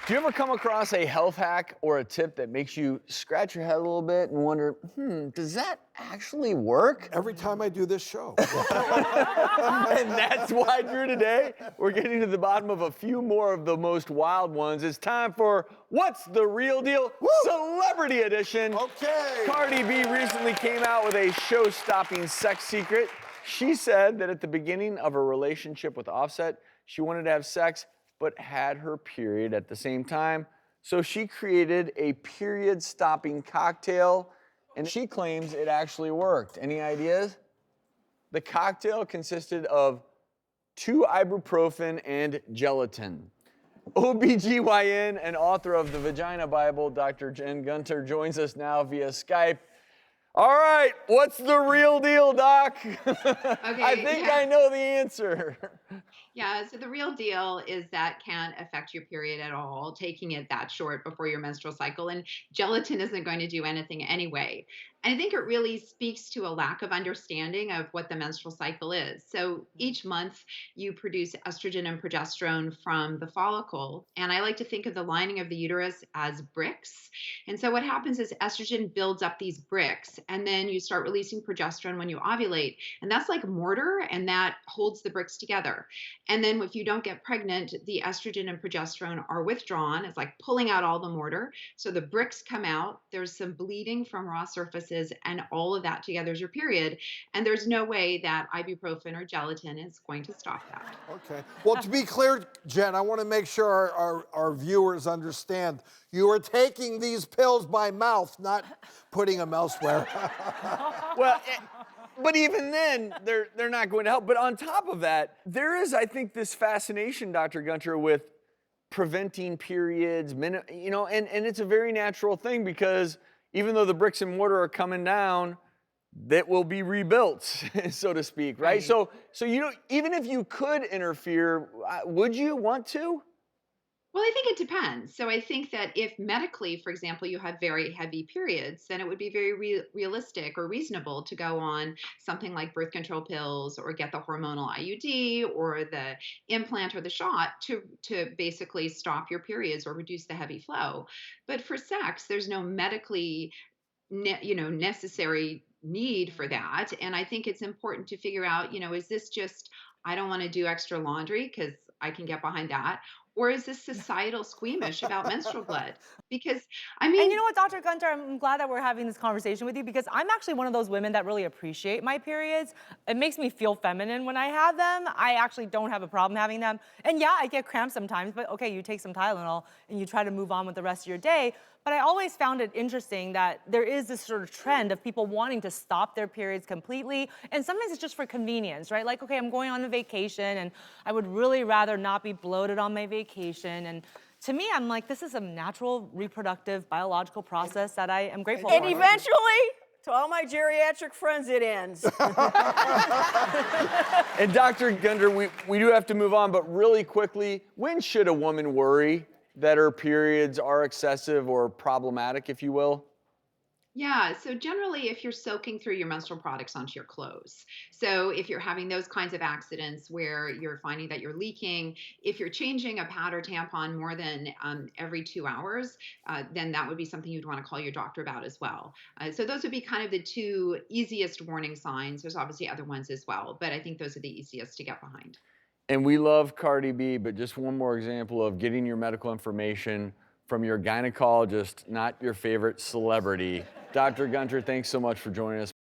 Do you ever come across a health hack or a tip that makes you scratch your head a little bit and wonder, does that actually work? Every time I do this show. And that's why, Drew, today we're getting to the bottom of a few more of the most wild ones. It's time for What's the Real Deal? Woo! Celebrity Edition. Okay. Cardi B recently came out with a show-stopping sex secret. She said that at the beginning of her relationship with Offset, she wanted to have sex but had her period at the same time. So she created a period-stopping cocktail, and she claims it actually worked. Any ideas? The cocktail consisted of 2 ibuprofen and gelatin. OB-GYN and author of the Vagina Bible, Dr. Jen Gunter, joins us now via Skype. All right, what's the real deal, Doc? I think I know the answer. Yeah, so the real deal is that can't affect your period at all, taking it that short before your menstrual cycle. And gelatin isn't going to do anything anyway. And I think it really speaks to a lack of understanding of what the menstrual cycle is. So each month you produce estrogen and progesterone from the follicle. And I like to think of the lining of the uterus as bricks. And so what happens is estrogen builds up these bricks, and then you start releasing progesterone when you ovulate. And that's like mortar, and that holds the bricks together. And then if you don't get pregnant, the estrogen and progesterone are withdrawn. It's like pulling out all the mortar. So the bricks come out. There's some bleeding from raw surfaces, and all of that together is your period. And there's no way that ibuprofen or gelatin is going to stop that. Okay. Well, to be clear, Jen, I want to make sure our viewers understand. You are taking these pills by mouth, not putting them elsewhere. Well, but even then, they're not going to help. But on top of that, there is, I think, this fascination, Dr. Gunter, with preventing periods, and it's a very natural thing because even though the bricks and mortar are coming down, that will be rebuilt, so to speak, right? So even if you could interfere, would you want to? Well, I think it depends. So I think that if medically, for example, you have very heavy periods, then it would be very realistic or reasonable to go on something like birth control pills or get the hormonal IUD or the implant or the shot to basically stop your periods or reduce the heavy flow. But for sex, there's no medically necessary need for that. And I think it's important to figure out, is this just, I don't want to do extra laundry because I can get behind that? Or is this societal squeamish about menstrual blood? Because, And you know what, Dr. Gunter, I'm glad that we're having this conversation with you because I'm actually one of those women that really appreciate my periods. It makes me feel feminine when I have them. I actually don't have a problem having them. And yeah, I get cramps sometimes, but okay, you take some Tylenol and you try to move on with the rest of your day. But I always found it interesting that there is this sort of trend of people wanting to stop their periods completely. And sometimes it's just for convenience, right? Like, okay, I'm going on a vacation and I would really rather not be bloated on my vacation. And to me, I'm like, this is a natural, reproductive, biological process that I am grateful for. And eventually, to all my geriatric friends, it ends. And Dr. Gunter, we do have to move on, but really quickly, when should a woman worry that her periods are excessive or problematic, if you will? yeah, so generally, if you're soaking through your menstrual products onto your clothes, so if you're having those kinds of accidents where you're finding that you're leaking, if you're changing a pad or tampon more than every 2 hours, then that would be something you'd want to call your doctor about as well. So those would be kind of the 2 easiest warning signs. There's obviously other ones as well, but I think those are the easiest to get behind. And we love Cardi B, but just one more example of getting your medical information from your gynecologist, not your favorite celebrity. Dr. Gunter, thanks so much for joining us.